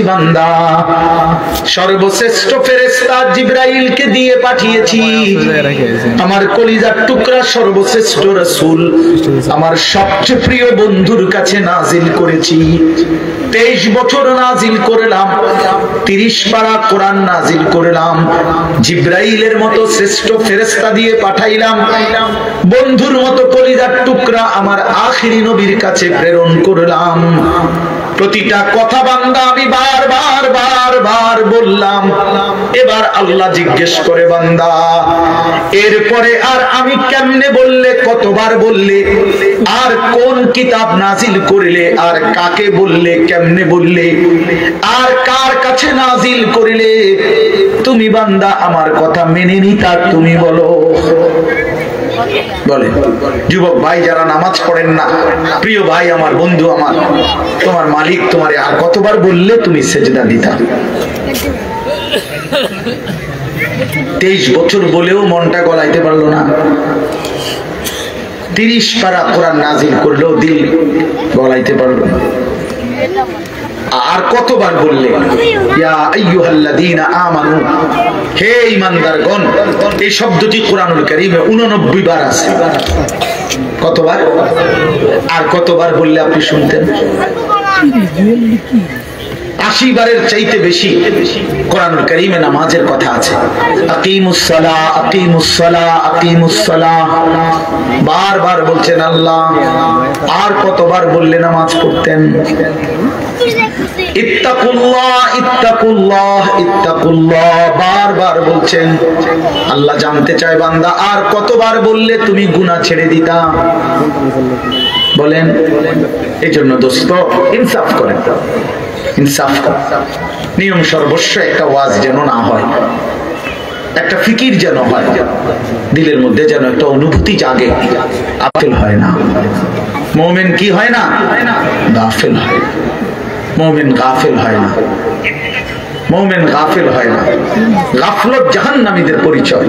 বান্দা সর্বশ্রেষ্ঠ ফেরেশতা জিবরাইলকে দিয়ে পাঠিয়েছি, আমার কলিজার টুকরা সর্বশ্রেষ্ঠ রাসূল আমার সবচেয়ে প্রিয় বন্ধুর কাছে নাজিল করেছি। 23 বছর নাজিল করলাম, 30 পারা কোরআন নাজিল করলাম, জিবরাইলের মতো শ্রেষ্ঠ ফেরেশতা দিয়ে পাঠাইলাম, বন্ধুর মতো কলিজার টুকরা আমার আখিরি নবীর কাছে প্রেরণ করলাম। প্রতিটা কথা বান্দা আমি বারবার বললাম। এবার আল্লাহ জিজ্ঞেস করে, বান্দা এরপরে আর আমি কেমনে বললে, কতবার বললে, আর কোন কিতাব নাজিল করলে, আর কাকে বললে, কেমনে বললে, আর কার কাছে নাজিল করলে? তুমি বান্দা আমার কথা মেনে নিতা, তুমি বলো। বলে যুবক ভাই যারা নামাজ পড়েন না, প্রিয় ভাই আমার, বন্ধু আমার, তোমার মালিক তোমারে আর কতবার বললে তুমি সেজদা দিতা? 23 বছর বলেও মনটা গলাইতে পারলো না। 30 পারা কোরআন নাজিল করলেও দিল গলাইতে পারলো না। আর কতবার বললে ইয়া আইয়ুহাল্লাযীনা আমানু, হে ঈমানদারগণ। এই শব্দটি কোরআনুল কারীমে 89 বার আছে। কতবার? আর কতবার বললে আপনি শুনতেন? 80 বারের চাইতে বেশি কোরআনুল কারীমে নামাজের কথা আছে। আকিমুস সালাহ, আকিমুস সালাহ, আকিমুস সালাহ বারবার বলছেন আল্লাহ। আর কতবার বললে নামাজ পড়তেন? ইত্তাকুল্লাহ, ইত্তাকুল্লাহ, ইত্তাকুল্লাহ বারবার বলছেন। আল্লাহ জানতে চায় বান্দা আর কতবার বললে তুমি গুনাহ ছেড়ে দিতা? বলেন। এই জন্য দোস্ত ইনসাফ করেন, ইনসাফ করেন। নিয়ম সর্বস্ব একটা ওয়াজ যেন না হয়, একটা ফিকির যেন হয়, দিলের মধ্যে যেন একটা অনুভূতি জাগে। গাফিল হয় না মুমিন, কি হয় না? গাফিল হয়। মুমিন গাফিল হয় না, মুমিন গাফিল হয় না। গাফলত জাহান্নামীদের পরিচয়,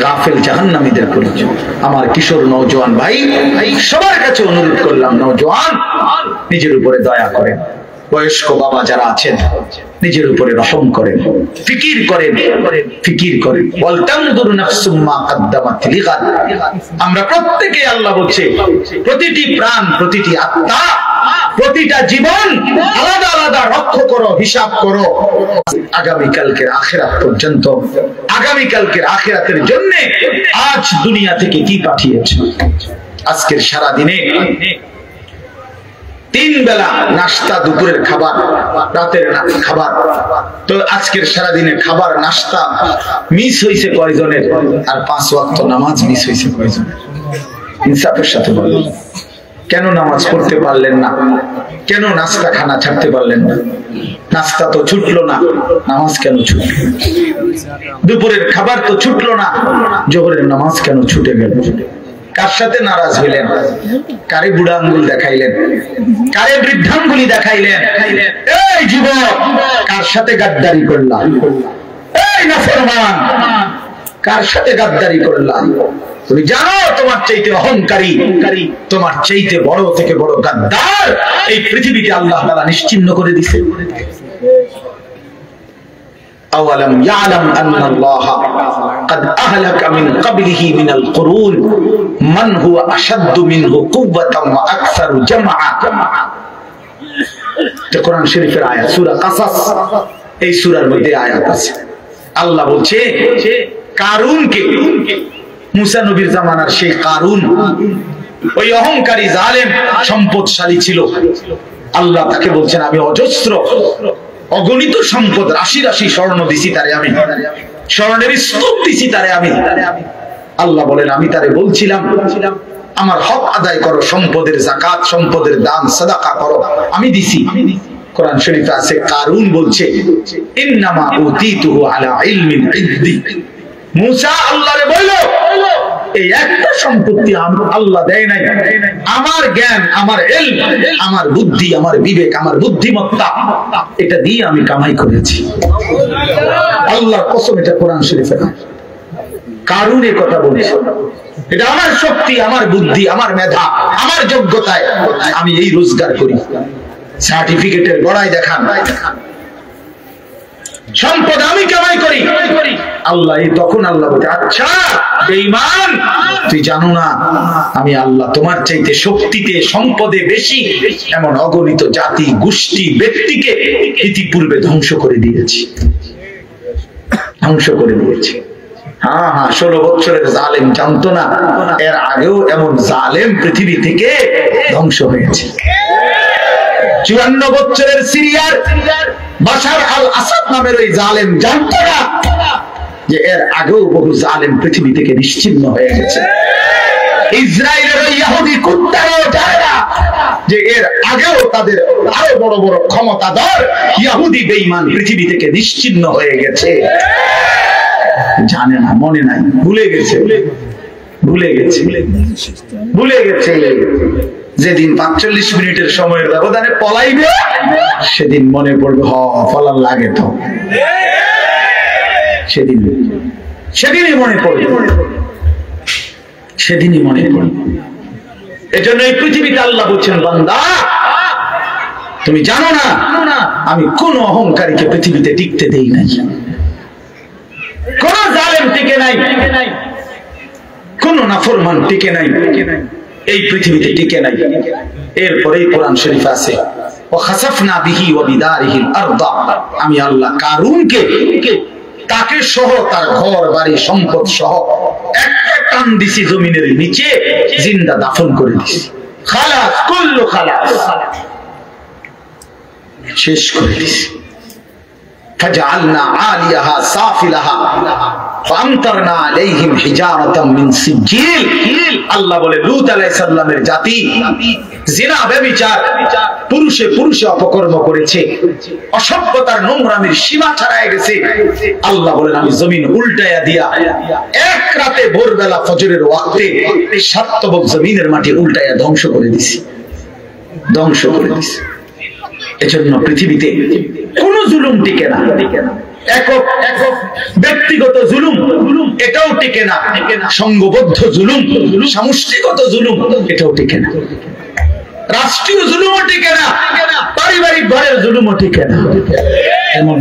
গাফিল জাহান্নামীদের পরিচয়। আমার কিশোর নওজোয়ান ভাই সবার কাছে অনুরোধ করলাম, নওজোয়ান নিজের উপরে দয়া করেন। বয়স্ক বাবা যারা আছেন নিজের উপরে রহম করেন, ফিকির করেন, ফিকির করেন। ওয়ালতানজুরু নাফসুম মা কদ্দামাত লিগাদ। আমরা প্রত্যেকে, আল্লাহ বলছে, প্রতিটি প্রাণ, প্রতিটি আত্মা, প্রতিটা জীবন আলাদা আলাদা লক্ষ্য করো, হিসাব করো আগামী কালকের আখিরাত পর্যন্ত। আগামী কালকের আখিরাতের জন্য আজ দুনিয়া থেকে কি পাঠিয়েছো? আজকের সারা দিনে 3 বেলা নাস্তা, দুপুরের খাবার, রাতের খাবার। তো আজকের সারা দিনে খাবার, নাস্তা মিস হয়েছে কয়জনের? আর 5 ওয়াক্ত নামাজ মিস হয়েছে কয়জনের? ইনসাফের সাথে বলেন, কেন নামাজ পড়তে পারলেন না? কেন নাস্তা খানা ছাড়তে পারলেন না? নাস্তা তো ছুটলো না, নামাজ কেন ছুটল? দুপুরের খাবার তো ছুটলো না, জোহরের নামাজ কেন ছুটে গেল? কার সাথে নারাজ হইলেন? কারে বুড়া আঙ্গুল দেখাইলেন? কারে বৃদ্ধাঙ্গুলি দেখাইলেন? এই যুবক কার সাথে গাদ্দারি করলাম? এই নাফরমান কার সাথে গাদ্দারি করলাম? তুমি জানো তোমার চাইতে অহংকারী, তোমার চাইতে বড় থেকে বড় গাদ্দার এই পৃথিবীতে আল্লাহ তাআলা নিশ্চিহ্ন করে দিয়েছে। আওয়ালাম ইয়ালাম আন্নাল্লাহ قد أهلك من قبله من القرون من هو أشد منه قوة وأكثر جمعا। কোরআন শরীফের আয়াত, সূরা কাসাস, এই সূরার মধ্যে আয়াত আছে। আল্লাহ বলছে কারুনকে, মুসা নবীর জামানার সেই কারুন, ওই অহংকারী জালেম সম্পদশালী ছিল। আল্লাহ তাকে বলছেন আমি অজস্র অগণিত সম্পদ, রাশি রাশি স্বর্ণ দিছি তারে, আমি স্বর্ণের স্তূপ দিছি তারে আমি। আল্লাহ বলেন আমি তারে বলছিলাম আমার হক আদায় করো, সম্পদের যাকাত, সম্পদের দান, সাদাকা করো, আমি দিছি। কোরআন শরীফে আছে কারুন বলছে ইন্নামা উতিতুহু আলা ইলমিন ইনদি। মুসা আল্লাহরে বলল এই একটা সম্পত্তি আল্লাহ দেয় নাই, আমার জ্ঞান, আমার ইলম, আমার বুদ্ধি, আমার বিবেক, আমার বুদ্ধিমত্তা, এটা দিয়ে আমি কামাই করেছি। আল্লাহর কসম, এটা কোরআন শরীফে কারুন এই কথা বলেছে। এটা আমার শক্তি, আমার বুদ্ধি, আমার মেধা, আমার যোগ্যতায় আমি এই রোজগার করি। সার্টিফিকেটের গড়াই দেখান, সম্পদ আমি কামাই করি। আল্লাহ তখন আল্লাহ বলে, আচ্ছা বেঈমান, তুই জানো না আমি আল্লাহ তোমার চাইতে শক্তিতে সম্পদে বেশি এমন অগণিত জাতি গোষ্ঠী ব্যক্তিকে ইতিপূর্বে ধ্বংস করে দিয়েছি, ধ্বংস করে দিয়েছি। হ্যাঁ হ্যাঁ, 16 বছরের জালেম জানতো না এর আগেও এমন জালেম পৃথিবী থেকে ধ্বংস হয়েছে। 54 বছরের সিরিয়ার বাশার আল আসাদ নামের ওই জালেম জানতো না যে এর আগেও বহু জালেম পৃথিবী থেকে নিশ্চিহ্ন হয়ে গেছে। ইসরায়েলের ওই ইহুদি কুত্তারাও জানে না যে এর আগেও তাদের আরো বড় বড় ক্ষমতাধর ইহুদি বেঈমান পৃথিবী থেকে নিশ্চিহ্ন হয়ে গেছে। জানে না, মনে নাই, ভুলে গেছে, ভুলে গেছে, ভুলে গেছে। যেদিন 45 মিনিটের সময়ের ব্যবধানে পলাইবে সেদিন মনে পড়বে, হ পলার লাগে তো, সেদিন সেদিনই মনে পড়বে, সেদিনই মনে পড়বে। এজন্য এই পৃথিবীতে আল্লাহ বলছেন, বান্দা তুমি জানো না আমি কোন অহংকারীকে পৃথিবীতে টিকতে দেই নাই, কোন জালেম টিকে নাই, কোন নাফরমান টিকে নাই, এই পৃথিবীতে টিকে নাই। এরপরেই কোরআন শরীফ আছে, ওয়াখাসাফনা বিহি ওয়া বিদারিহিল আরদা, আমি আল্লাহ কারুনকে তাকে সহ তার ঘর বাড়ি সম্পদ সহ একটা টান দিছি জমিনের নিচে, জিন্দা দাফন করে দিছি। খালাস, কুল্লু খালাস, শেষ করে দিছি। فجعلنا عاليها سافلها فامطرنا عليهم حجارة من سجيل। আল্লাহ বলে লূত আলাইহিস সালামের জাতি জিনা ব্যভিচার পুরুষে পুরুষে অপকর্ম করেছে, অসভ্যতার নোংরামির সীমা ছাড়ায় গেছে। আল্লাহ বলেন আমি জমিন উল্টায়া দিয়া এক রাতে ভোরবেলা ফজরের ওয়াক্তে এই সাতবক জমিনের মাটি উল্টায়া ধ্বংস করে দিছি, ধ্বংস করে দিছি। এজন্য পৃথিবীতে কোন জুলুম টিকে না, একক ব্যক্তিগত জুলুম এটাও টিকে না, সংঘবদ্ধ জুলুম, সামষ্টিগত জুলুম এটাও টিকে না, রাষ্ট্রীয় জুলুমও টিকে না, পারিবারিক ঘরের জুলুমও টিকে না, এমন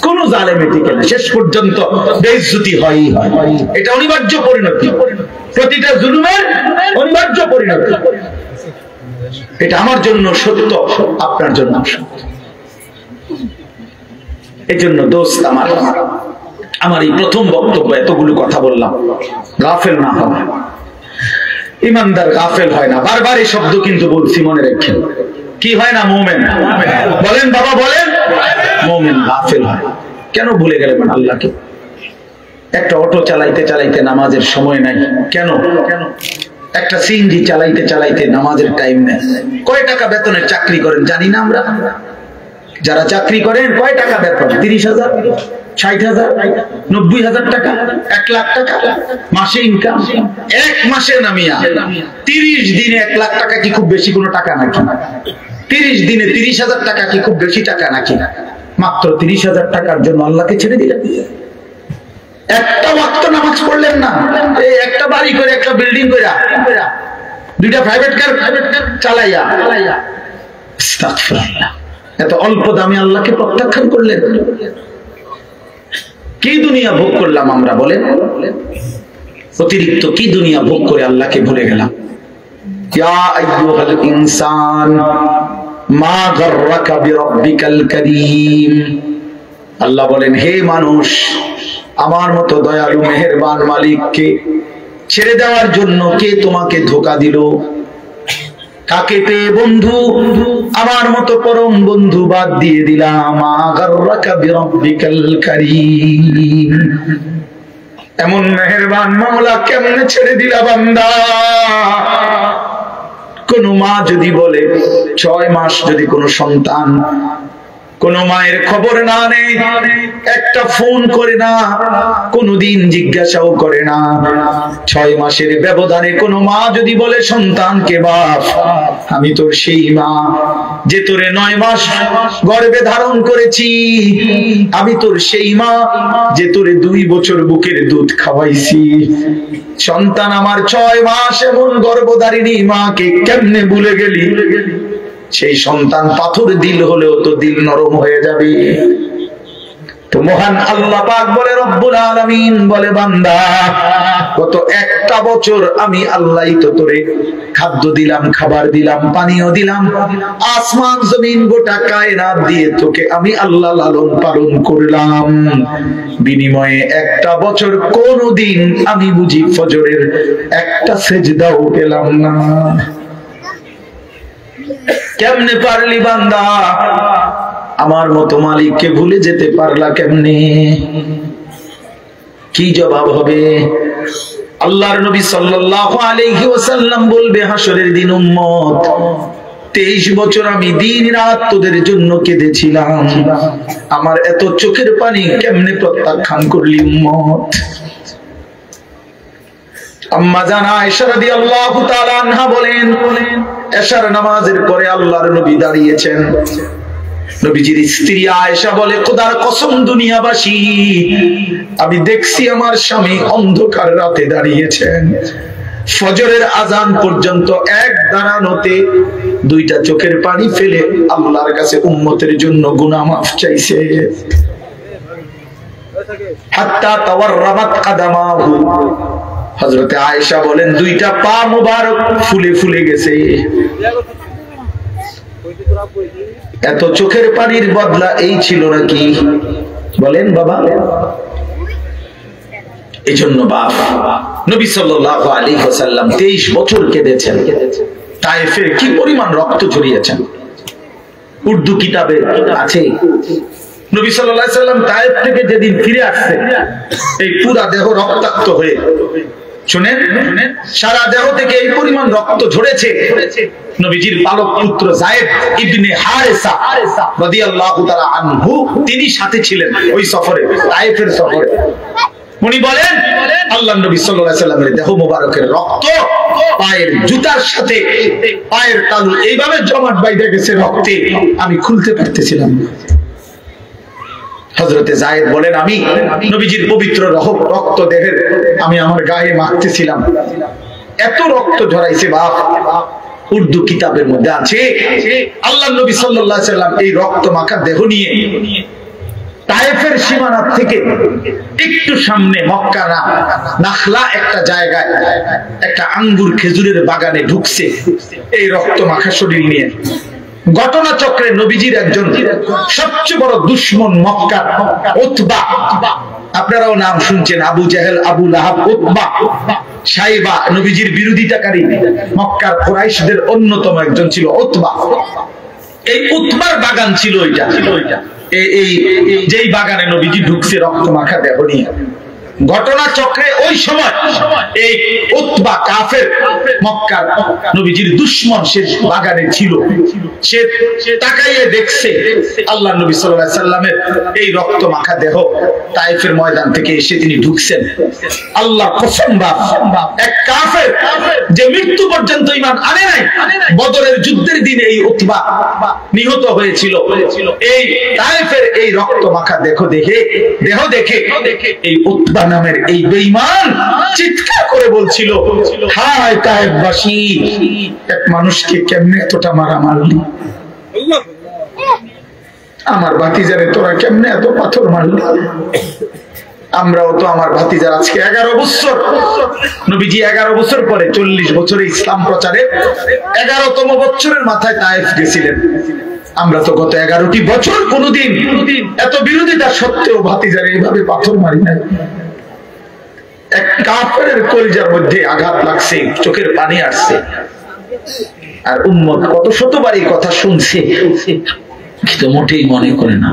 কোন জালেমে টিকে না। শেষ পর্যন্ত বেইজ্জতি হয়ই হয়, এটা অনিবার্য পরিণতি, প্রতিটা জুলুমের অনিবার্য পরিণতি। এটা আমার জন্য সত্য, আপনার জন্য সত্য। এই জন্য দোস্ত আমার এই প্রথম বক্তব্য এতগুলো কথা বললাম, গাফেল না হবে, ইমানদার গাফেল হয় না। বারবার এই শব্দ কিন্তু বলছি, মনে রাখেন, কি হয় না? মুমিন বলেন, বাবা বলেন, মুমিন গাফেল হয়। কেন ভুলে গেলেন আল্লাহকে? একটা অটো চালাইতে চালাইতে নামাজের সময় নাই, কেন? একটা সিএনজি চালাইতে চালাইতে নামাজের টাইম নেই। কয় টাকা বেতনের চাকরি করেন জানি না আমরা? যারা চাকরি করেন কয় টাকা বেতন? 30,000, 60,000, 90,000 টাকা, 1 লাখ টাকা মাসে ইনকাম। এক মাসে নামিয়া 30 দিনে 1 লাখ টাকা কি খুব বেশি কোনো টাকা নাকি? 30 দিনে 30,000 টাকা কি খুব বেশি টাকা নাকি? মাত্র 30,000 টাকার জন্য আল্লাহকে ছেড়ে দিলেন। একটা ওয়াক্ত নামাজ পড়লেন না, এই একটা বাড়ি করে, একটা বিল্ডিং করে, 2টা প্রাইভেট কার চালাইয়া, আস্তাগফিরুল্লাহ, এত অল্প দামে আল্লাহকে প্রত্যাখ্যান করলেন। কি দুনিয়া ভোগ করলাম আমরা বলেন? অতিরিক্ত কি দুনিয়া ভোগ করে আল্লাহকে ভুলে গেলাম। ইয়া আইয়ুহাল ইনসান মা গাররাকা বিরাব্বিকাল কারীম। আল্লাহ বলেন, হে মানুষ, আমার মতো দয়ালু মেহেরবান মালিককে ছেড়ে দেওয়ার জন্য কে তোমাকে ধোঁকা দিল? কাকে পেয়ে বন্ধু আমার মতো পরম বন্ধু বাদ দিয়ে দিলাম? আগাররাকা বিরাব্বিকাল কারীম। এমন মেহেরবান মাওলা কেমনে ছেড়ে দিলা বান্দা? কোন মা যদি বলে 6 মাস যদি কোনো সন্তান কোন মায়ের খবর না নেই, একটা ফোন করে না, কোনদিন জিজ্ঞাসাও করে না, 6 মাসের ব্যবধানে কোন মা যদি বলে সন্তানকে, বাপ আমি তোর সেই মা যে তোরে 9 মাস গর্ভে ধারণ করেছি, আমি তোর সেই মা যে তোরে 2 বছর বুকের দুধ খাওয়াইছি, সন্তান আমার 6 মাস এমন গর্ভধারিণী মাকে কেমনে ভুলে গেলি? সেই সন্তান পাথর দিল হলেও তো দিল নরম হয়ে যাবে। তো মহান আল্লাহ পাক বলে, রব্বুল আলামিন বলে, বান্দা গত একটা বছর আমি আল্লাহই তো তোরে খাদ্য দিলাম, খাবার দিলাম, পানীয় দিলাম, আসমান জমিন গোটা কায়নাত দিয়ে তোকে আমি আল্লাহ লালন পালন করলাম। বিনিময়ে একটা বছর কোনদিন আমি বুঝি ফজরের একটা সেজদাও পেলাম না। কেমনে পারলি বান্দা? আমার মতো মালিককে ভুলে যেতে পারলা কেমনে? কি জবাব হবে? আল্লাহর নবী সাল্লাল্লাহু আলাইহি ওয়াসাল্লাম বলবে হাসরের দিন, উম্মত 23 বছর আমি দিন রাত তোদের জন্য কেঁদেছিলাম, আমার এত চোখের পানি কেমনে প্রত্যাখ্যান করলি উম্মত? আম্মা জান আয়েশা রাদিয়াল্লাহু তাআলা আনহা বলেন, এশার নামাজের পরে আল্লাহর নবী দাঁড়িয়েছেন। নবীজির স্ত্রী আয়েশা বলে, খোদার কসম দুনিয়াবাসী, আমি দেখছি আমার স্বামী অন্ধকার রাতে দাঁড়িয়েছেন, ফজরের আজান পর্যন্ত এক দাঁড়ানোতে দুইটা চোখের পানি ফেলে আল্লাহর কাছে উম্মতের জন্য গুনাহ মাফ চাইছে। হাত্তা তাওয়াররামাত কাদামাহু, হযরতে আয়েশা বলেন দুইটা পা মুবারক ফুলে ফুলে গেছে। এত চোখের পানির বদলা এই ছিল নাকি? বলেন বাবা। এজন্য বাপ নবী সাল্লাল্লাহু আলাইহি ওয়াসাল্লাম 23 বছর কেঁদেছেন। তায়েফের কি পরিমাণ রক্ত ঝরিয়েছেন, উর্দু কিতাবে আছে। নবী সাল্লাল্লাহু আলাইহি ওয়াসাল্লাম তায়েফ থেকে যেদিন ফিরে আসছেন, এই পুরা দেহ রক্তাক্ত হয়ে, শুনেন, সারা দেহ থেকে এই পরিমাণ রক্ত ঝরেছে। নবীজির পালক পুত্র যায়েদ ইবনে হারেসা রাদিয়াল্লাহু তাআলা আনহু তিনি সাথে ছিলেন ওই সফরে, তায়েফের সফরে। উনি বলেন, আল্লাহর নবী সাল্লাল্লাহু আলাইহি ওয়াসাল্লামের দেহ মোবারকের রক্ত পায়ের জুতার সাথে পায়ের তালু এইভাবে জমাট বাইধে গেছে রক্তে, আমি খুলতে পারতেছিলাম না। হযরতে যায়েদ বলেন, আমি নবীজির পবিত্র রক্ত দেহের আমি আমার গায়ে মাখতেছিলাম, এত রক্ত ঝরাইছে বাপ। উর্দু কিতাবের মধ্যে আছে আল্লাহর নবী সাল্লাল্লাহু আলাইহি ওয়াসাল্লাম এই রক্ত মাখা দেহ নিয়ে তায়েফের সীমানা থেকে একটু সামনে মক্কা নাখলা একটা জায়গায় একটা আঙ্গুর খেজুরের বাগানে ঢুকছে এই রক্ত মাখা শরীর নিয়ে। ঘটনা চক্রে নবীজির একজন সবচেয়ে বড় দুশমন মক্কার উতবা, আপনারাও নাম শুনছেন, আবু জাহেল, আবু লাহাব, উতবা, সাইবা, নবীজির বিরোধিতাকারী মক্কার কুরাইশদের অন্যতম একজন ছিল উতবা। এই উতবার বাগান ছিল এটা, এই যেই বাগানে নবীজি ঢুকছে রক্ত মাখা দেহ নিয়ে। ঘটনা চক্রে ওই সময় এই উতবা কাফের মক্কার নবীজির দুশমন সে বাগানে ছিল। সে তাকাইয়ে দেখছে আল্লাহর নবী সাল্লাল্লাহু আলাইহি সাল্লামের এই রক্ত মাখা দেহ তায়েফের ময়দান থেকে এসে তিনি ঢুকছেন। আল্লাহর কসম বাপ, এক কাফের যে মৃত্যু পর্যন্ত ঈমান আনে নাই, বদরের যুদ্ধের দিনে এই উতবা নিহত হয়েছিল, এই তায়েফের এই রক্ত মাখা দেহ দেখে এই উতবা নামের এই বেঈমান চিৎকার করে বলছিল, হায় তায়েফবাসী, এক মানুষকে কেমনে এতটা মারা মারলি, আমার ভাতিজারে তোরা কেমনে এত পাথর মারলি। আমরাও তো আমার ভাতিজার আজকে 11 বছর, নবীজি 11 বছর পরে 40 বছরে ইসলাম প্রচারে 11তম বছরের মাথায় তায়েফ গেছিলেন। আমরা তো গত 11টি বছর কোনদিন এত বিরোধিতা সত্ত্বেও ভাতিজারে এইভাবে পাথর মারি নাই। এক কাফেরের কলিজার মধ্যে আঘাত লাগছে, চোখের পানি আসছে, আর উম্মত কত শতবার এই কথা শুনছে কিন্তু মোটেই মনে করে না।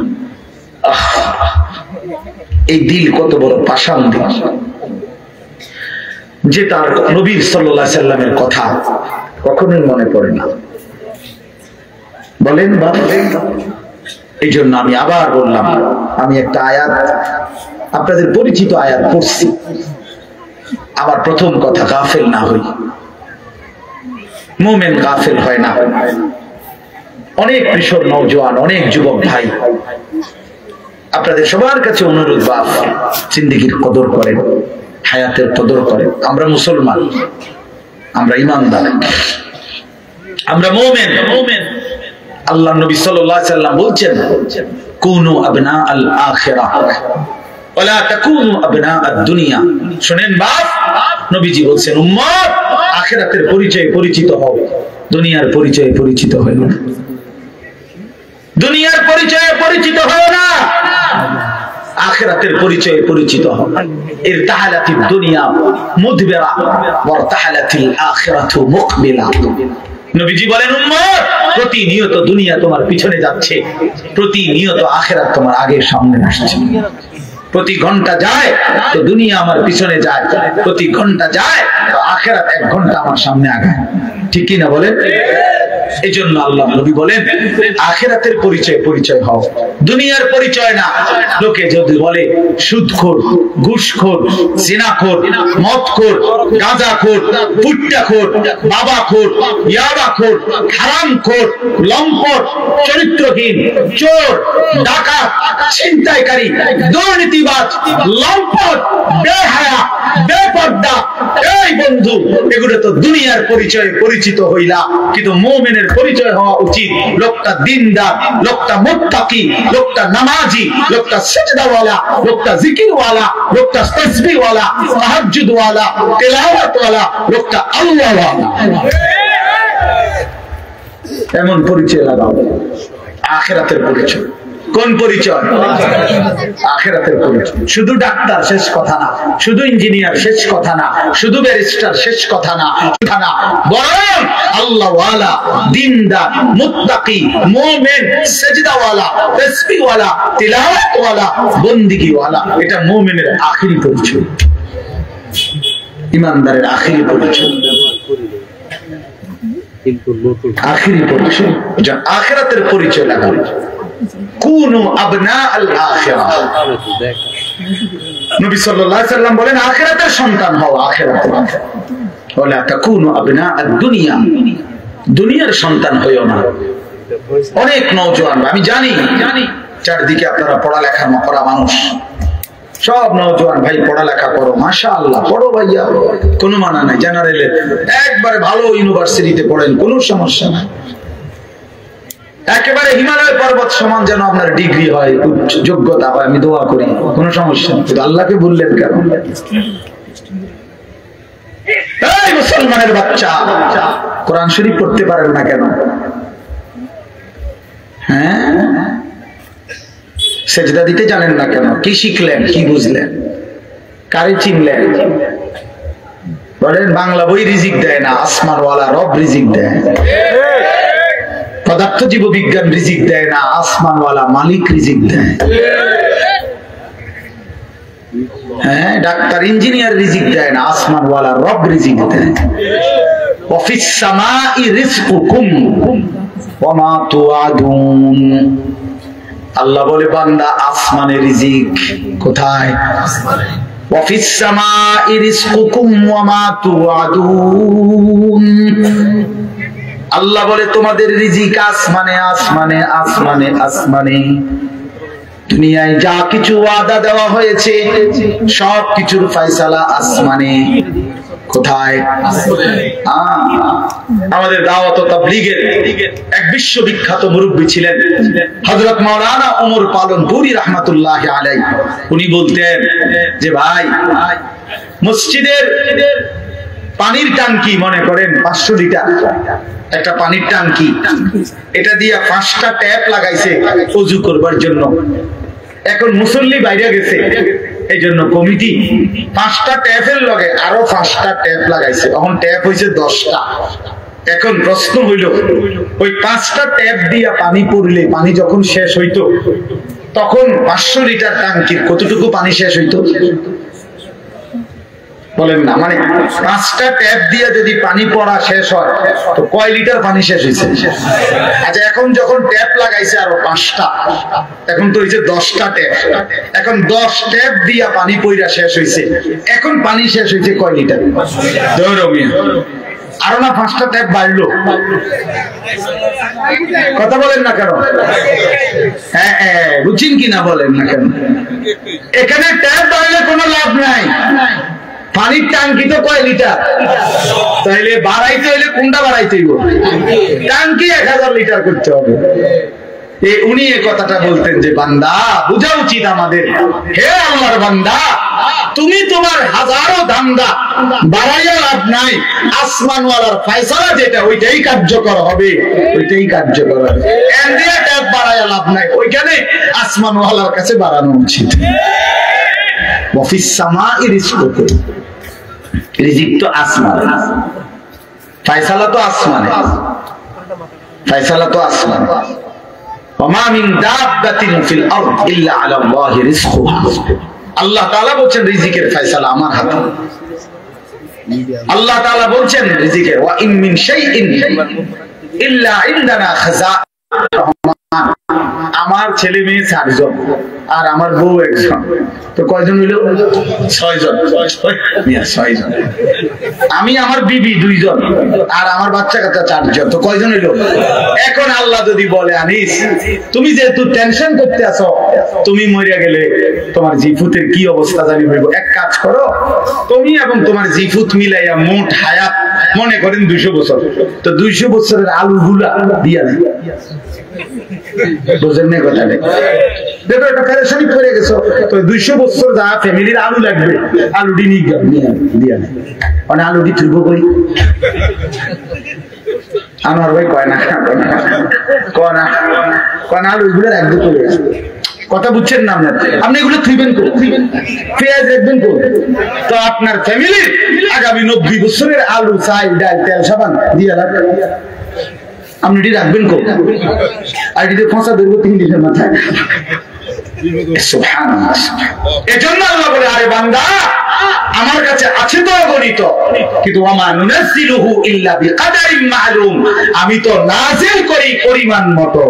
এই দিল কত বড় পাষাণ দিল যে তার নবী সাল্লাল্লাহু আলাইহি সাল্লামের কথা কখনোই মনে পড়ে না। বলেন বাবা। এই জন্য আমি আবার বললাম, আমি একটা আয়াত আপনাদের পরিচিত আয়াত পড়ছি। আমার প্রথম কথা, গাফেল না হই। মুমিন গাফেল হয় না। অনেক কিশোর নওজোয়ান, অনেক যুবক ভাই, আপনাদের সবার কাছে অনুরোধ, বাপ জিন্দেগির কদর করেন, হায়াতের কদর করেন। আমরা মুসলমান, আমরা ইমানদার, আমরা মুমিন। আল্লাহ নবী সাল্লাল্লাহু আলাইহি সাল্লাম বলছেন, কুনু আবনা আল আখিরাহ ওয়ালা তাকুনু আবনা আদ-দুনিয়া। শুনেন বাপ, নবীজি বলছেন উম্মত আখিরাতের পরিচয়ে পরিচিত হও, দুনিয়ার পরিচয়ে পরিচিত হও না। দুনিয়ার পরিচয়ে পরিচিত হও না, আখিরাতের পরিচয়ে পরিচিত হও। ইরতাহালাতিদ দুনিয়া মুদবিরা ওয়ারতাহালাতিল আখিরাতু মুকবিলা। নবীজি বলেন উম্মত প্রতিনিয়ত দুনিয়া তোমার পিছনে যাচ্ছে, প্রতিনিয়ত আখিরাত তোমার আগে সামনে আসছে। প্রতি ঘন্টা যায় তো দুনিয়া আমার পিছনে যায়, প্রতি ঘন্টা যায় তো আখিরাত 1 ঘন্টা আমার সামনে আগায়। ঠিক কি না বলেন? এই জন্য আল্লাহ নবী বলেন আখিরাতের পরিচয় হও, দুনিয়ার পরিচয় না। লোকে যদি বলে সুদখোর, ঘুষখোর, জিনাখোর, মদখোর, গাঁজাখোর, পুট্টাখোর, বাবাখোর, ইয়াবাখোর, হারামখোর, লম্পট, চরিত্রহীন, চোর, ডাকাত, ছিনতাইকারী, দুর্নীতিবাজ, লম্পট, বেহায়া, বেপর্দা, এই বন্ধু এগুলো তো দুনিয়ার পরিচয়ে পরিচিত হইলা। কিন্তু মুমিনের পরিচয় হওয়া উচিত লোকটা দিনদার, লোকটা মুত্তাকি, লোকটা নামাজি, লোকটা সিজদাওয়ালা, লোকটা জিকিরওয়ালা, লোকটা তাসবিহওয়ালা, তাহাজ্জুদওয়ালা, তিলাওয়াতওয়ালা, লোকটা আল্লাহওয়ালা। এমন পরিচয় লাগাও। আখিরাতের পরিচয়। কোন পরিচয়? আখিরাতের পরিচয়। শুধু ডাক্তার শেষ কথা না, শুধু ইঞ্জিনিয়ার শেষ কথা না, শুধু ব্যারিস্টার শেষ কথা না, বরং আল্লাহওয়ালা, দিনদার, মুত্তাকি, মুমিন, সিজদাওয়ালা, তাসবিহওয়ালা, তিলাওয়াতওয়ালা, বন্দেগীওয়ালা, এটা মুমিনের আখিরি পরিচয়, ঈমানদারের আখিরি পরিচয়, আখিরি পরিচয়। আখিরাতের পরিচয় লাগাও। কুনু আবনা আল আখিরাহ। নবী সাল্লাল্লাহু আলাইহি সাল্লাম বলেন আখিরাতের সন্তান হও, আখিরাতের। ওয়ালা তাকুনু আবনা আদ-দুনিয়া, দুনিয়ার সন্তান হইও না। অনেক নওজোয়ান, আমি জানি চারদিকে আপনারা পড়ালেখা করা মানুষ, সব নওজোয়ান ভাই পড়ালেখা করো, মাশাআল্লাহ পড়ো ভাইয়া, কোনো মানা নাই। জেনারেলে একবারে ভালো ইউনিভার্সিটিতে পড়েন, কোনো সমস্যা নাই। একেবারে হিমালয় পর্বত সমান যেন আপনার ডিগ্রি হয়, উচ্চ যোগ্যতা হয়, আমি দোয়া করি, কোনো সমস্যা নেই। কিন্তু আল্লাহকে বললেন কেন? এই মুসলমানের বাচ্চা কোরআন শরীফ পড়তে পারেন না কেন? হ্যাঁ, সেজদা দিতে জানেন না কেন? কি শিখলেন, কি বুঝলেন, কারে চিনলেন? বলেন বাংলা বই রিজিক দেয় না, আসমানওয়ালা রব রিজিক দেয়। পদার্থ জীব বিজ্ঞান রিজিক দেয় না, আসমানওয়ালা মালিক রিজিক দেয়। হ্যাঁ, ডাক্তার ইঞ্জিনিয়ার রিজিক দেয় না, আসমানওয়ালা রব রিজিক দেয়। ওয়াফিস সামাই রিজকুকুম ওয়া মা তুআদুন। আল্লাহ বলে বান্দা আসমানে রিজিক কোথায়? আসমানে। ওয়াফিস সামাই রিজকুকুম ওয়া মা তুআদুন। আল্লাহ বলে তোমাদের রিজিক আসমানে, আসমানে, আসমানে, আসমানে। দুনিয়ায় যা কিছু ওয়াদা দেওয়া হয়েছে সব কিছুর ফয়সালা আসমানে। কোথায়? আমাদের দাওয়াত ও তাবলীগের এক বিশ্ববিখ্যাত মুরব্বী ছিলেন হযরত মাওলানা ওমর পালনপুরি রাহমাতুল্লাহি আলাইহি। উনি বলতেন যে ভাই, মসজিদের পানির ট্যাঙ্কি মনে করেন 500 লিটার একটা পানির ট্যাঙ্কি, এটা দিয়া 5টা ট্যাপ লাগাইছে ওযু করবার জন্য। এখন মুসল্লি বাইরে গেছে, এই জন্য কমিটি 5টা ট্যাপের লগে আরো 5টা ট্যাপ লাগাইছে, এখন ট্যাপ হয়েছে 10টা। এখন প্রশ্ন হইল ওই 5টা ট্যাপ দিয়া পানি পড়লে পানি যখন শেষ হইতো তখন 500 লিটার ট্যাঙ্কির কতটুকু পানি শেষ হইতো? বলেন না, মানে 5টা ট্যাপ দিয়ে যদি পানি পড়া শেষ হয় তো কয় লিটার পানি শেষ হয়েছে? আচ্ছা, এখন যখন ট্যাপ লাগাইছে আরো 5টা, এখন তো হয়েছে 10টা ট্যাপ। এখন 10 ট্যাপ দিয়া পানি পড়া শেষ হয়েছে, এখন পানি শেষ হয়েছে কয় লিটার? আরো না 5টা ট্যাপ বাড়লো। কথা বলেন না কেন? হ্যাঁ হ্যাঁ, বুঝছেন কিনা বলেন না কেন? এখানে ট্যাপ বাড়লে কোনো লাভ নাই, পানির ট্যাঙ্কি তো কয় লিটার, তাইলে বাড়াইতে হইলে কোনটা বাড়াইতে হইব? ট্যাঙ্কি 1000 লিটার করতে হবে। উনি এই কথাটা বলতেন যে বান্দা বোঝা উচিত আমাদের, হে আল্লাহর বান্দা, তুমি তোমার হাজারো ধান্দা বাড়াইয়া লাভ নাই, আসমানওয়ালার ফয়সালা যেটা ওইটাই কার্যকর হবে, ওইটাই কার্যকর হবে। এন্ডিয়া ট্যাপ বাড়াইয়া লাভ নাই, ওইখানে আসমানওয়ালার কাছে বাড়ানো উচিত। ওয়াফিস সামাই রিজকুকুম, রিজিক তো আসমানে, ফয়সালা তো আসমানে, ফয়সালা তো আসমানে। ওমা মিন দাব্বাতিন ফিল আরদ ইল্লা আলা আল্লাহি রিজকুহা, আল্লাহ তাআলা বলেন রিজিকের ফয়সালা আমার হাতে। আল্লাহ তাআলা বলেন রিজিকের ওয়া ইন মিন শাইইন ইল্লা ইনদানা খাজা, আমার ছেলে মেয়ে 4 জন আর আমার বউ 1 জন, তো কয়জন হইল? 6 জন। 6 জন। আমি আমার বিবি 2 জন আর আমার বাচ্চা কাচ্চা 4 জন, তো কয়জন হইল? এখন আল্লাহ যদি বলে আনিস তুমি যেহেতু টেনশন করতে আছো, তুমি মরিয়া গেলে তোমার জিফুতের কি অবস্থা জানি হইব, এক কাজ করো, তুমি এবং তোমার জিফুত মিলাইয়া মোট হায়াত মনে করেন 200 বছর, তো 200 বছরের আলুগুলা দিয়া দেয়। বুঝেন না কথা? দেখো একটা পেরেশানি করে গেছো, তো 200 বছর যা ফ্যামিলির আলু লাগবে, আলুটি নিয়ে দিয়া নেই, মানে আলুটি তুলবো কই? আমার ভাই কয় না আলু এগুলো রাখবে করে, কথা বুঝছেন না? আপনি এগুলো থুইবেন কো? পেঁয়াজ রাখবেন কো? তো আপনার ফ্যামিলির আগামী 90 বছরের আলু, চাল, ডাল, তেল, সাবান দিয়ে রাখবেন, আপনি এটি রাখবেন কো? আর এটি ফসা ধরবো 3 দিনের মাথায়। সুবহানাল্লাহ। এজন্য আল্লাহ বলে, আরে বান্দা আমার কাছে আছে তো অগণিত, কিন্তু ওয়া নুনাজ্জিলুহু ইল্লা বিকাদারিন মা'লুম, আমি তো নাযিল করি পরিমাণ মতো।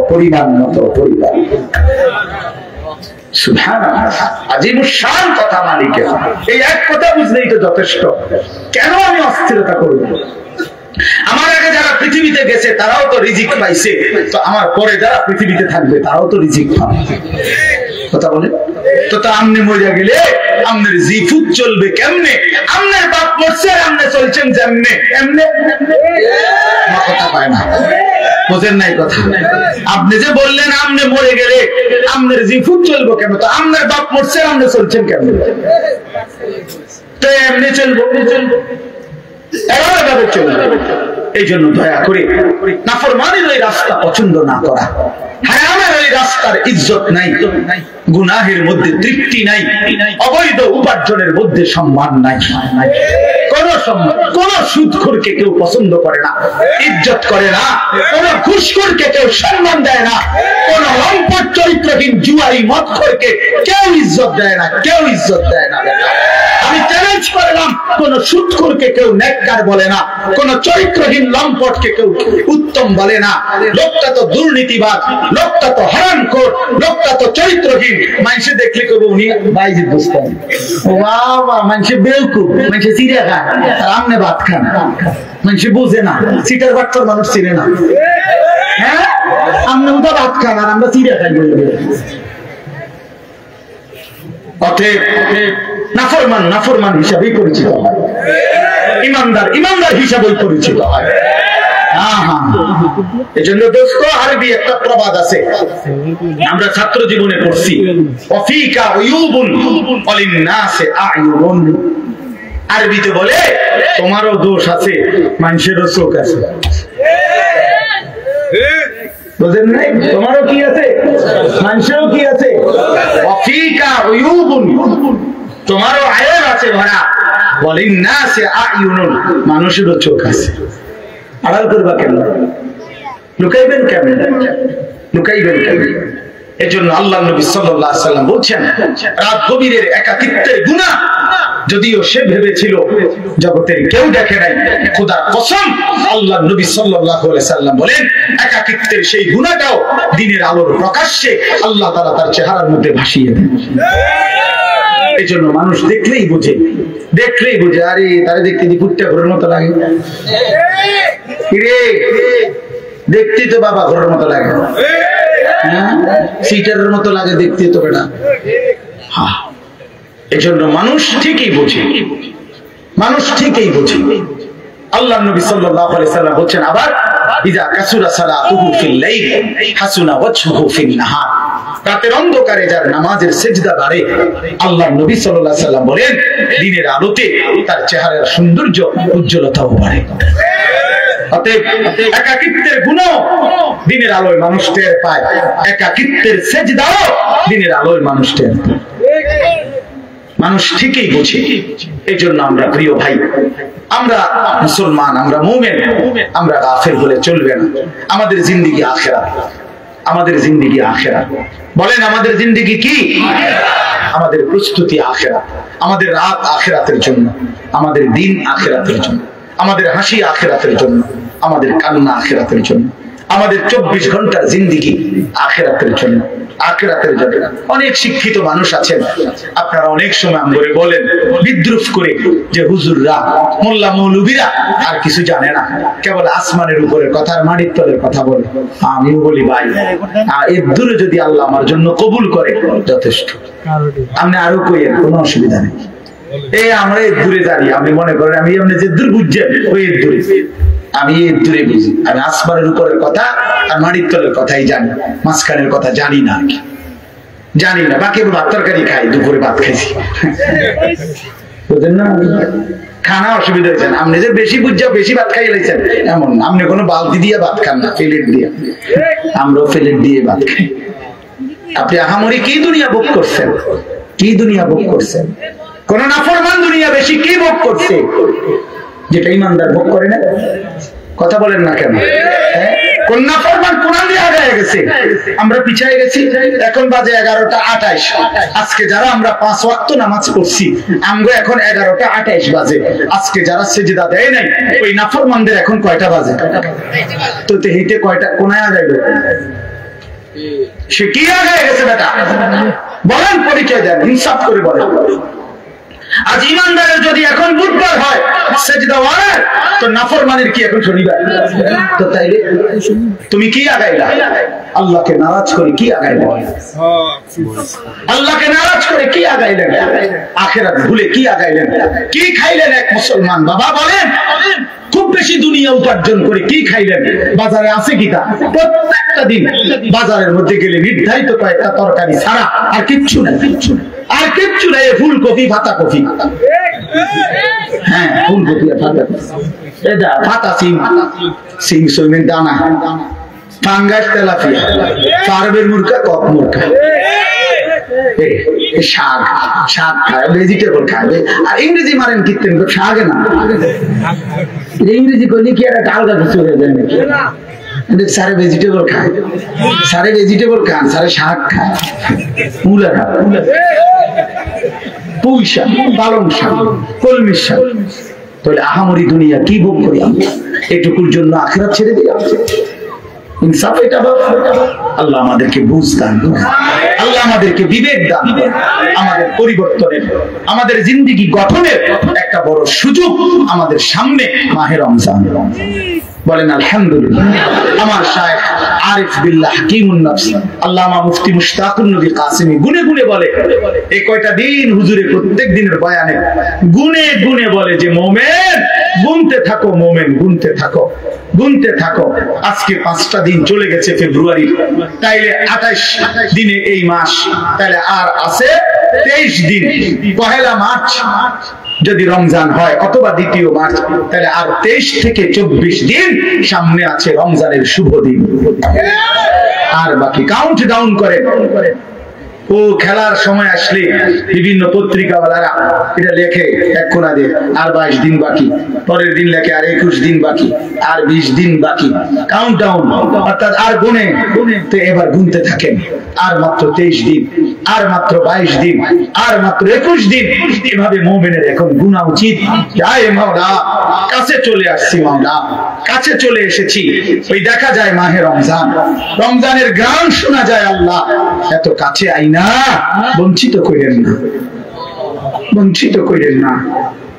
সুবহানাল্লাহ। আজিমুশ শান কথা মালিকের, এই এক কথা বুঝলেই তো যথেষ্ট। কেন আমি অস্থিরতা করব? আমার আগে যারা পৃথিবীতে গেছে তারাও তো রিজিক পাইছে, তো আমার পরে যারা পৃথিবীতে থাকবে তারাও তো রিজিক পাবে। কথা বলে তো, আমনে মরিয়া গেলে আমনের জিফুত চলবে কেমনে? আমনের বাপ মরছে আর আমনে চলছেন যেমনে এমনে, কথা পায় না। বুঝেন নাই কথা? আপনি যে বললেন আমনে মরে গেলে আমনের জিফুত চলবো কেন, তো আমনের বাপ মরছে আর আমনে চলছেন কেমনে? তো এমনি চলবো, এভাবে চলবে। এই জন্য দয়া করে নাফরমানির ওই রাস্তা পছন্দ না করা, হারামের ওই রাস্তার ইজ্জত নাই, গুনাহের মধ্যে তৃপ্তি নাই, অবৈধ উপার্জনের মধ্যে সম্মান নাই, কোন সম্মান। কোন সুদখোরকে কেউ পছন্দ করে না, ইজ্জত করে না, কোন ঘুষখোরকে কেউ সম্মান দেয় না, কোন লম্পট চরিত্রহীন জুয়ারি মদখোরকে কেউ ইজ্জত দেয় না, কেউ ইজ্জত দেয় না। আমি চ্যালেঞ্জ করলাম, কোন সুদখোরকে কেউ নেককার বলে না, কোন চরিত্রহীন লম্পটকে কেউ উত্তম বলে না। লোকটা তো দুর্নীতিবাদ, লোকটা তো হারামখোর, লোকটা তো চরিত্রহীন। মানুষে দেখলে কব উনি বাইজিদ বুঝতেন, বাবা মানুষে বেউকুফ, মানুষে চিড়িয়া খায় আর আমনে ভাত খান। মানুষে বুঝে না, সিটার বাচ্চার মানুষ চিনে না। হ্যাঁ, আমনে উদা ভাত খান আর আমরা চিড়িয়া খাই বলবে। অতএব নাফরমান হিসাবেই পরিচিত হয়, ইমানদার হিসাবেই পরিচিত হয়। এজন্য দোস্ত, আরবি একটা প্রবাদ আছে, আমরা ছাত্র জীবনে পড়ছি, ওয়াফিকা উয়ুবুন ওয়ালিন্নাসি আ'য়ুনুন। আরবিতে বলে তোমারও দোষ আছে, মানুষেরও চোখ আছে। বুঝেন নাই? তোমারও কি আছে, মানুষেরও কি আছে। ওয়াফিকা উয়ুবুন, তোমারও আয়েব আছে ভরা, ওয়ালিন্নাসি আ'য়ুনুন, মানুষেরও চোখ আছে। আড়াল করবা কেন? লুকাইবেন কেমন? এজন্য আল্লাহ নবী সাল্লাল্লাহু আলাইহি ওয়াসাল্লাম বলছেন, রাত গভীরের একাকিত্বের গুনাহ, যদিও সে ভেবেছিল জগতের কেউ দেখে নাই, খোদার কসম আল্লাহ নবী সাল্লাল্লাহু আলাইহি ওয়াসাল্লাম বলেন, একাকিত্বের সেই গুনাহটাও দিনের আলোর প্রকাশ্যে আল্লাহ তাআলা তার চেহারার মধ্যে ভাসিয়ে দেন। এই জন্য মানুষ দেখলেই বোঝে, আরে তারে দেখতে ফুটটা ঘরের মতো লাগে, দেখতে তো বাবা ঘরের মতো লাগে, সিটারের মতো লাগে দেখতে তো বেটা। এই জন্য মানুষ ঠিকই বোঝে, মানুষ ঠিকই বুঝে। আল্লাহ নবী সাল্লাল্লাহু আলাইহি সাল্লাম বলেন আবার ইজা কাসুরা সালাতুহু ফিল লাইল হাসুনা ওয়াজহুহু ফিন নাহার, রাতের অন্ধকারে যার নামাজের সিজদা বাড়ে, আল্লাহ নবী সাল্লাল্লাহু আলাইহি সাল্লাম বলেন দিনের আলোতে তার চেহারার সৌন্দর্য উজ্জ্বলতাও বাড়ে। অতএব একাকিত্বের গুণও দিনের আলোয় মানুষ টের পায়, একাকিত্বের সিজদাও দিনের আলোয় মানুষ টের পায়। মানুষ ঠিকই বুঝে। এই জন্য আমরা প্রিয় ভাই, আমরা মুসলমান, আমরা মুমিন, আমরা গাফিল বলে চলবে না। আমাদের জিন্দেগি আখিরাত, আমাদের জিন্দেগি আখিরাত। বলেন আমাদের জিন্দেগি কি? আমাদের প্রস্তুতি আখিরাত, আমাদের রাত আখিরাতের জন্য, আমাদের দিন আখিরাতের জন্য, আমাদের হাসি আখিরাতের জন্য, আমাদের কান্না আখিরাতের জন্য, আমাদের 24 ঘন্টার জিন্দেগি আখিরাতের জন্য, আখিরাতের জন্য। অনেক শিক্ষিত মানুষ আছেন, আপনারা অনেক সময় আমরে বলেন বিদ্রুপ করে যে হুজুররা, মোল্লা মৌলবীরা আর কিছু জানে না, কেবল আসমানের উপরের কথা আর মাটির তলের কথা বলে। আমিও বলি ভাই, এর দূরে যদি আল্লাহ আমার জন্য কবুল করে যথেষ্ট। আপনি আরো কইয়েন, কোনো অসুবিধা নেই। এই আমরা এর দূরে দাঁড়িয়ে আপনি মনে করেন আমি আপনি যে দূর বুঝছেন, ওই এর দূরে, আমি এর দূরে বুঝি। আমি আসমানের উপরের কথা আর মাটির তলের কথাই জানি, মাঝখানের কথা জানি না, আর কি জানি না। বাকি ভাত তরকারি খাই, দুপুরে ভাত খাইছি, বুঝলেন না? খানা অসুবিধা হয়েছে। আপনি যে বেশি বুঝছো, বেশি ভাত খাই লাইছেন এমন, আপনি কোনো বালতি দিয়ে ভাত খান না, প্লেট দিয়ে। আমরাও প্লেট দিয়ে ভাত খাই। আপনি আহামরি কি দুনিয়া ভোগ করছেন? কি দুনিয়া ভোগ করছেন? কোন নাফরমান দুনিয়া বেশি কি ভোগ করছে যেটা ইমানদার ভোগ করে না? কথা বলেন না কেন? কোন নাফরমান কোরআন দিয়ে আগায় গেছে, আমরা পিছায় গেছি। এখন বাজে 11টা 28। আজকে যারা আমরা 5 ওয়াক্ত নামাজ পড়ছি, আমরা এখন 11টা 28 বাজে। আজকে যারা সিজদা দেয় নাই, ওই নাফরমানদের এখন কয়টা বাজে? তো হেইতে কয়টা কোনায় আগাইলো? সে কি আগায় গেছে বেটা? বলেন, পরিচয় দেন, ইনসাফ করে বলেন। আজ ইমানদারের যদি এখন বুধবার হয় সিজদা ওয়ার, তো নাফরমানের কি এখন শনিবার? তো তাইলে তুমি কি আগাইলা? আল্লাহকে নারাজ করে কি আগাইলা? আল্লাহকে নারাজ করে কি আগাইলেন? আখিরাত ভুলে কি আগাইলেন? কি খাইলেন এক মুসলমান বাবা? বলেন, খুব বেশি দুনিয়া উপার্জন করে কি খাইলেন? বাজারে আছে কি তা? প্রত্যেকটা দিন বাজারের মধ্যে গেলে নির্ধারিত কয়েকটা তরকারি ছাড়া আর কিচ্ছু না, কিচ্ছু না, আর কিচ্ছু নাই। ফুলকপি, পাতা কপি, হ্যাঁ ফুলকপি আর পাতা কপি, এটা পাতা সিম, সিম সইমের দানা, ফাঙ্গাস, তেলাপিয়া, পারবের মুরগা, কক মুরগা, শাক, শাক খায়, ভেজিটেবল খাবে। আর ইংরেজি মারেন কীর্তেন শাকে না, ইংরেজি করলে কি একটা আলগা কিছু হয়ে যায় নাকি? সারে ভেজিটেবল খায়, সারে ভেজিটেবল খান, সারে শাক খায়, মূলা খায়, পুঁই শাক, পালং শাক, কলমির শাক। তাহলে আহামরি দুনিয়া কি ভোগ করি আমরা? এটুকুর জন্য আখিরাত ছেড়ে দিলাম। ইনসাফ এটা বাবা। আল্লাহ আমাদেরকে বুঝ দান, আল্লাহ আমাদেরকে বিবেক দান, আমাদের পরিবর্তনের, আমাদের জিন্দেগি গঠনের একটা বড় সুযোগ আমাদের সামনে মাহে রমজান। বলেন আলহামদুলিল্লাহ। আমার শায়েখ আরিফ বিল্লাহ হাকিমুন নফস আল্লামা মুফতি মুশতাকুন নবী কাসেমি গুনে গুনে বলে, এই কয়টা দিন হুজুরে প্রত্যেক দিনের বয়ানে গুনে গুনে বলে যে মোমেন গুনতে থাকো, মোমেন গুনতে থাকো, গুনতে থাকো। আজকে 5টা দিন চলে গেছে ফেব্রুয়ারি, তাইলে 28 দিনে এই মাস, তাইলে আর আছে 23 দিন। পহেলা মার্চ যদি রমজান হয় অথবা 2 মার্চ, তাহলে আর 23 থেকে 24 দিন সামনে আছে রমজানের শুভ দিন। আর বাকি কাউন্ট ডাউন করে। ও খেলার সময় আসলে বিভিন্ন পত্রিকাওয়ালারা এটা লেখে এক কোণা দিয়ে আর 22 দিন বাকি, পরের দিন লেখে আর 21 দিন বাকি, আর 20 দিন বাকি, কাউন্ট ডাউন, অর্থাৎ আর গুনে। তো এবার গুনতে থাকেন, আর মাত্র 23 দিন, আর মাত্র 22 দিন, আর মাত্র 21 দিন। এভাবে মুমিনের এখন গুনা উচিত। আয় মাওলা, কাছে চলে আসছি, মাওলা কাছে চলে এসেছি। ওই দেখা যায় মাহে রমজান, রমজানের গান শোনা যায়। আল্লাহ এত কাছে আইনা, বঞ্চিত করেন না, বঞ্চিত করেন না,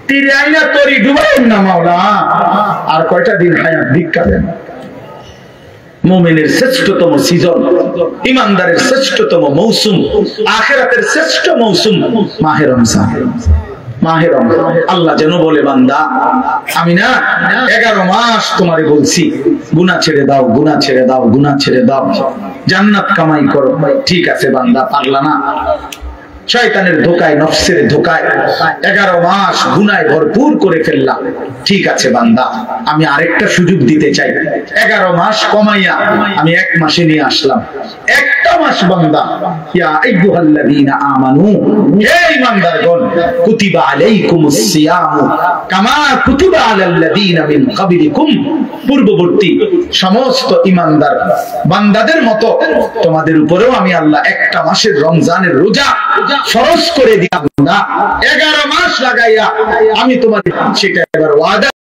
তীরে আইনা তরি ডুবাইন না মাওলা। আর কয়টা দিন হায়াত ভিক্ষা দেন। মুমিনের শ্রেষ্ঠতম সিজন, ইমানদারের শ্রেষ্ঠতম মৌসুম, আখিরাতের শ্রেষ্ঠ মৌসুম মাহে রমজান। মাহে রমজান। আল্লাহ যেন বলে বান্দা আমি না 11 মাস তোমারে বলছি গুনাহ ছেড়ে দাও, গুনাহ ছেড়ে দাও, গুনাহ ছেড়ে দাও, জান্নাত কামাই করো। ঠিক আছে বান্দা, পারলা না, শয়তানের ধোকায়, নফসের ধোকায় 11 মাস গুনায় ভরপুর করে ফেললাম। ঠিক আছে বান্দা, আমি আরেকটা সুযোগ দিতে চাই। 11 মাস কমাইয়া আমি 1 মাসে নিয়ে আসলাম। একটা মাস বান্দা, ইয়া আইয়ুহাল্লাযীনা আমানু, হে ঈমানদারগণ, কুতিবা আলাইকুমুস সিয়াম কামা কুতিবা আলাল্লাযীনা মিন ক্বাবলিকুম, পূর্ববর্তী সমস্ত ঈমানদার বান্দাদের মতো তোমাদের উপরেও আমি আল্লাহ একটা মাসের রমজানের রোজা ফরজ করে দিলাম না। 11 মাস লাগাইয়া আমি তোমাদের সেটা এবার ওয়াদা